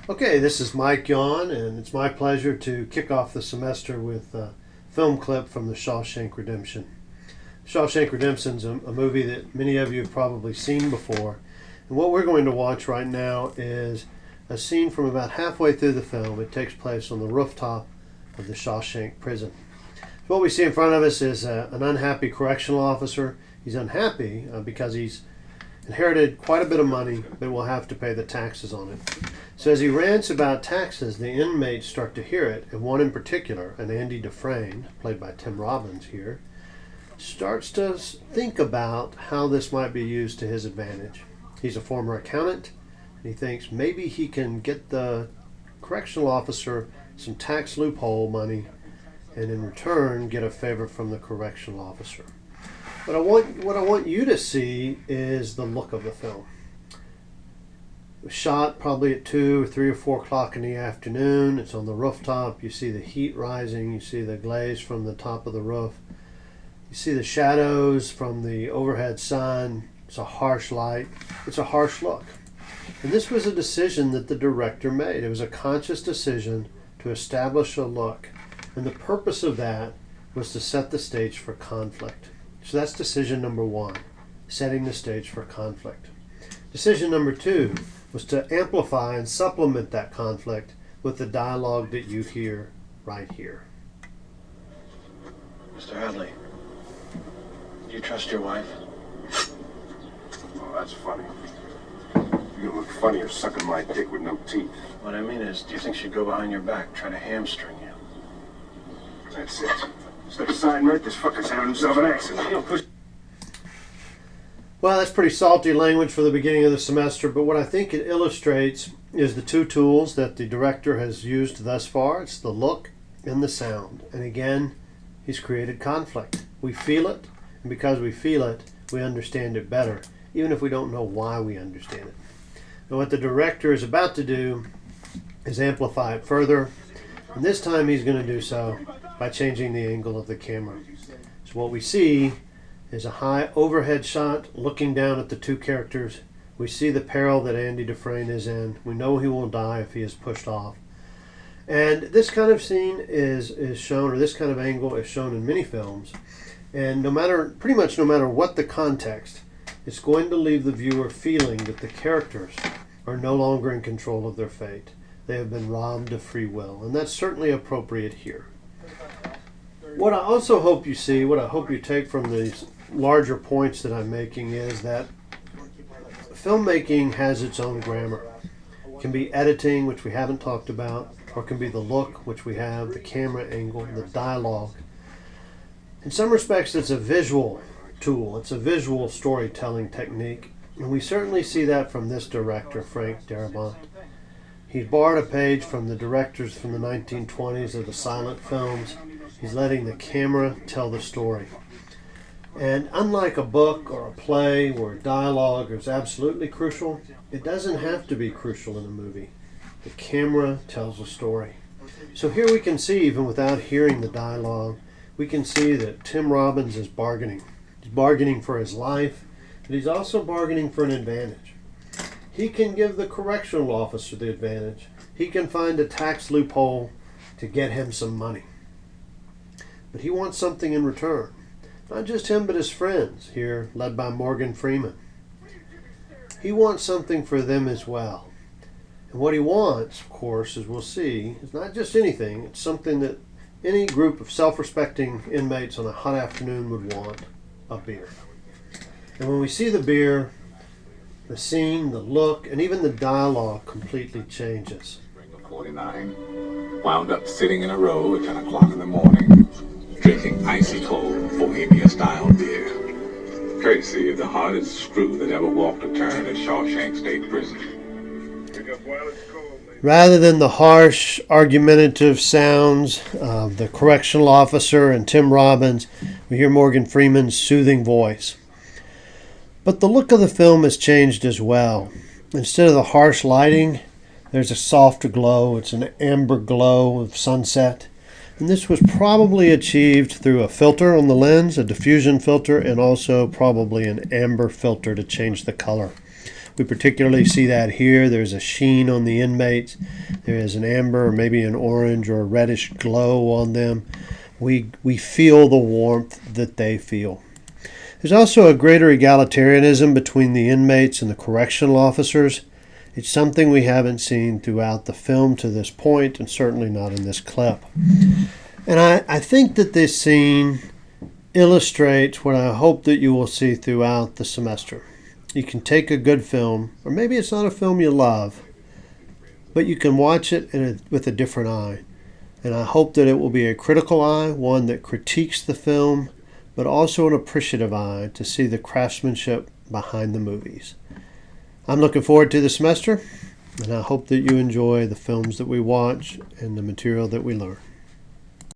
Okay, this is Mike Yon, and it's my pleasure to kick off the semester with a film clip from the Shawshank Redemption. Shawshank Redemption is a movie that many of you have probably seen before, and what we're going to watch right now is a scene from about halfway through the film. It takes place on the rooftop of the Shawshank prison. So what we see in front of us is an unhappy correctional officer. He's unhappy because he's inherited quite a bit of money, but will have to pay the taxes on it. So as he rants about taxes, the inmates start to hear it, and one in particular, an Andy Dufresne, played by Tim Robbins here, starts to think about how this might be used to his advantage. He's a former accountant, and he thinks maybe he can get the correctional officer some tax loophole money, and in return get a favor from the correctional officer. What I want you to see is the look of the film. It was shot probably at 2 or 3 or 4 o'clock in the afternoon. It's on the rooftop. You see the heat rising. You see the glaze from the top of the roof. You see the shadows from the overhead sun. It's a harsh light. It's a harsh look. And this was a decision that the director made. It was a conscious decision to establish a look. And the purpose of that was to set the stage for conflict. So that's decision number 1, setting the stage for conflict. Decision number 2 was to amplify and supplement that conflict with the dialogue that you hear right here. Mr. Hadley, do you trust your wife? Oh, that's funny. You're gonna look funnier sucking my dick with no teeth. What I mean is, do you think she'd go behind your back, try to hamstring you? That's it. Step aside, Mert. This fucker's having himself an accident. You know, push. Well, that's pretty salty language for the beginning of the semester, but what I think it illustrates is the 2 tools that the director has used thus far. It's the look and the sound. And again, he's created conflict. We feel it, and because we feel it, we understand it better, even if we don't know why we understand it. And what the director is about to do is amplify it further, and this time he's going to do so by changing the angle of the camera. So what we see is a high overhead shot looking down at the 2 characters. We see the peril that Andy Dufresne is in. We know he will die if he is pushed off. And this kind of scene is shown, or this kind of angle is shown in many films. And pretty much no matter what the context, it's going to leave the viewer feeling that the characters are no longer in control of their fate. They have been robbed of free will. And that's certainly appropriate here. What I also hope you see, what I hope you take from these larger points that I'm making is that filmmaking has its own grammar. It can be editing, which we haven't talked about, or it can be the look, which we have, the camera angle, the dialogue. In some respects, it's a visual tool. It's a visual storytelling technique. And we certainly see that from this director, Frank Darabont. He's borrowed a page from the directors from the 1920s of the silent films. He's letting the camera tell the story. And unlike a book or a play where dialogue is absolutely crucial, it doesn't have to be crucial in a movie. The camera tells a story. So here we can see, even without hearing the dialogue, we can see that Tim Robbins is bargaining. He's bargaining for his life, but he's also bargaining for an advantage. He can give the correctional officer the advantage. He can find a tax loophole to get him some money. But he wants something in return. Not just him, but his friends, here led by Morgan Freeman. He wants something for them as well. And what he wants, of course, as we'll see, is not just anything. It's something that any group of self-respecting inmates on a hot afternoon would want, a beer. And when we see the beer, the scene, the look, and even the dialogue completely changes. 49, wound up sitting in a row at 10 o'clock in the morning, drinking icy cold Bohemia-style beer, courtesy of the hardest screw that ever walked a turn at Shawshank State Prison. Rather than the harsh, argumentative sounds of the correctional officer and Tim Robbins, we hear Morgan Freeman's soothing voice. But the look of the film has changed as well. Instead of the harsh lighting, there's a soft glow. It's an amber glow of sunset. And this was probably achieved through a filter on the lens, a diffusion filter, and also probably an amber filter to change the color. We particularly see that here. There's a sheen on the inmates. There is an amber or maybe an orange or a reddish glow on them. We feel the warmth that they feel. There's also a greater egalitarianism between the inmates and the correctional officers. It's something we haven't seen throughout the film to this point, and certainly not in this clip. And I think that this scene illustrates what I hope that you will see throughout the semester. You can take a good film, or maybe it's not a film you love, but you can watch it with a different eye. And I hope that it will be a critical eye, one that critiques the film, but also an appreciative eye to see the craftsmanship behind the movies. I'm looking forward to the semester, and I hope that you enjoy the films that we watch and the material that we learn.